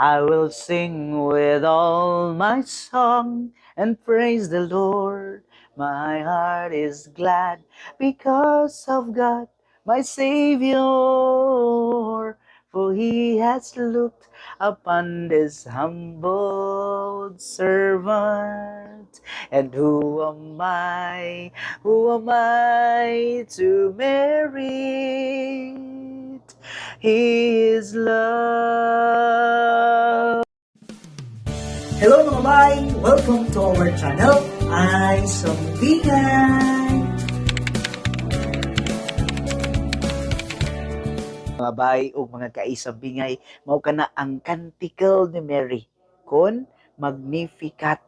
I will sing with all my song and praise the Lord. My heart is glad because of God, my Savior. For he has looked upon this humble servant. And who am I? Who am I to merit his love? Hello mga bay! Welcome to our channel, Ay Sambingay! Mga bay o mga kaisambingay, mao kana ang kantikel ni Mary kon Magnificat.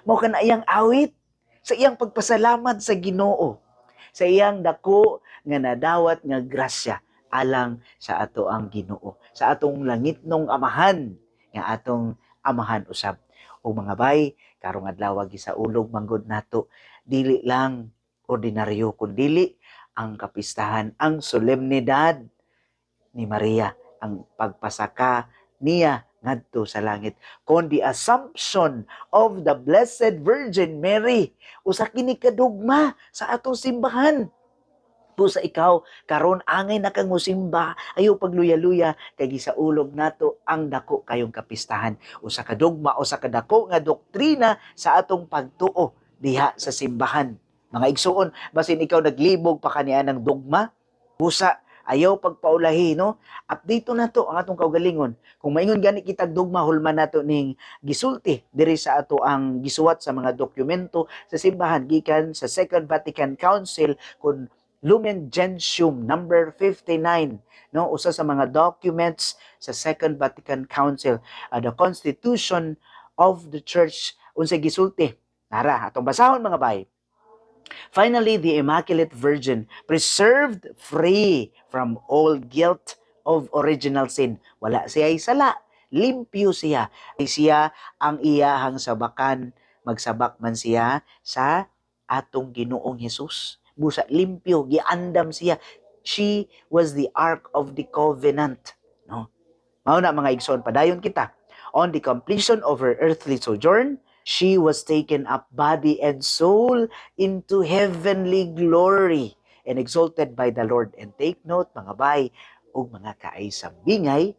Mao kana iyang awit sa iyang pagpasalamat sa Ginoo, sa iyang dako nga nadawat nga grasya alang sa ato ang Ginoo, sa atong langitnong amahan nga atong amahan usab. O mga bay, karong adlaw gisaulog manggod nato dili lang ordinaryo kundi ang kapistahan, ang solemnidad ni Maria, ang pagpasaka niya ngadto sa langit, kon the assumption of the Blessed Virgin Mary. Usa kini kadugma sa atong simbahan. Pusa ikaw karon angay na kang musimba, ayo pagluya-luya kay gisaulog nato ang dako kayong kapistahan. Usa ka dogma o sa kadako nga doktrina sa atong pagtuo diha sa simbahan. Mga igsuon, basin ikaw naglibog pa kaniya ng dogma, busa ayaw pagpaulahi, no? Update na to ang atong kaugalingon. Kung maingon gani kitag dogma, hulman nato ning gisulti diri sa ato ang gisuwat sa mga dokumento sa simbahan gikan sa Second Vatican Council kun Lumen Gentium number 59, no? Usa sa mga documents sa Second Vatican Council, the Constitution of the Church unsay gisulti. Nara atong basahon mga bay. Finally, the Immaculate Virgin, preserved free from all guilt of original sin. Wala siya sala, limpyo siya. Siya ang iyahang sabakan, magsabak man siya sa atong Ginoong Hesus. Busa limpyo, giandam siya. She was the Ark of the Covenant. No? Mao na mga igsoon, padayon kita. On the completion of her earthly sojourn, she was taken up body and soul into heavenly glory and exalted by the Lord. And take note, mga bay, o mga kaisambingay,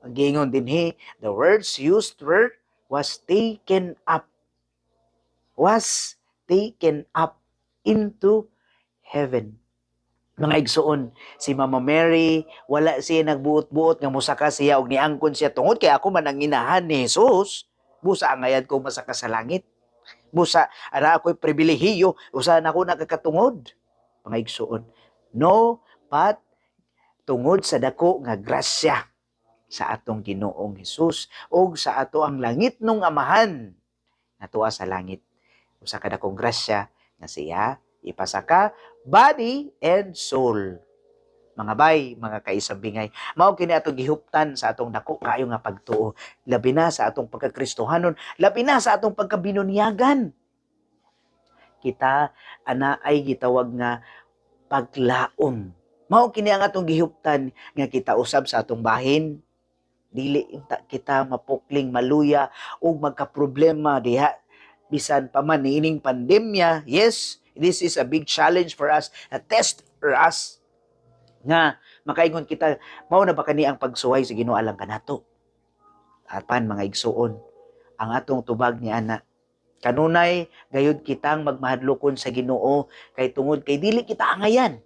ang gingon din the words used were, was taken up into heaven. Mga igsuon, si Mama Mary, wala siya nagbuot-buot nga musaka siya og niangkon siya tungod kay ako man ang inahan ni Jesus. Busa ang ngayad ko masaka sa langit. Busa ana ako'y pribilehiyo usahan ako nakakatungod. Mga igsuon, no, but tungod sa dako nga grasya sa atong Ginoong Hesus o sa ato ang langit nung amahan natuwa sa langit. Usa ka dakong grasya nga siya ipasaka body and soul. Mga bay, mga kaisambingay, mao kini atong gihuptan sa atong dako kayo nga pagtuo, labi na sa atong pagkakristohanon, labi na sa atong pagkabinunyagan. Kita ana ay gitawag nga paglaom. Mao kini ang atong gihuptan nga kita usab sa atong bahin, dili kita mapukling maluya ug magkaproblema diha bisan pa man niining pandemya. Yes, this is a big challenge for us, a test for us nga makaingon kita, mao na ba kani ang pagsuway sa Ginoo alang kanato? Apan mga igsuon, ang atong tubag ni ana, kanunay gayud kitang magmahadlokon sa Ginoo kay tungod kay dili kita angayan,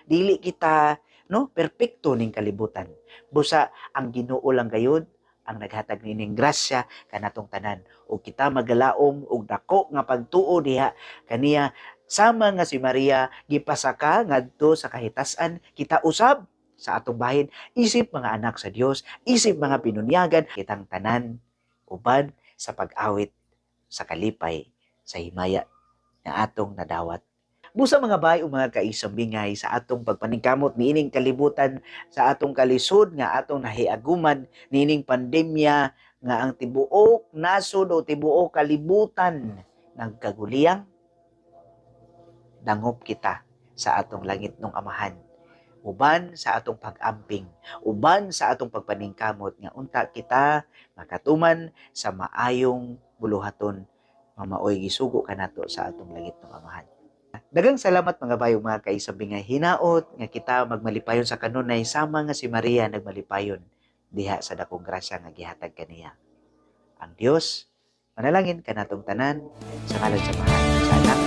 dili kita no perpekto ning kalibutan. Busa ang Ginoo lang gayud ang naghatag nining grasya kanatong tanan, ug kita magalaom og dako nga pagtuo diha kaniya. Sama nga si Maria gipasaka ngadto sa kahitasan, kita usab sa atong bahin, isip mga anak sa Dios, isip mga pinunyagan, kitang tanan uban sa pag-awit sa kalipay sa himaya na atong nadawat. Busa mga bay o mga kaisambingay sa atong pagpaningkamot niining kalibutan, sa atong kalisod nga atong nahiaguman niining pandemya nga ang tibuok nasod o tibuok kalibutan nagkaguliyang, dangop kita sa atong langit nung amahan. uban sa atong pag-amping, uban sa atong pagpaningkamot nga unta kita makatuman sa maayong buluhaton mamaoy gisugo kanato sa atong langit nga Amahan. Daghang salamat mga bayong mga kaisabi nga hinaot nga kita magmalipayon sa kanunay sama nga si Maria nagmalipayon diha sa dakong grasya nga gihatag kaniya. Ang Dios manalangin kanatong tanan sa ngalan sa Mahal sa Anak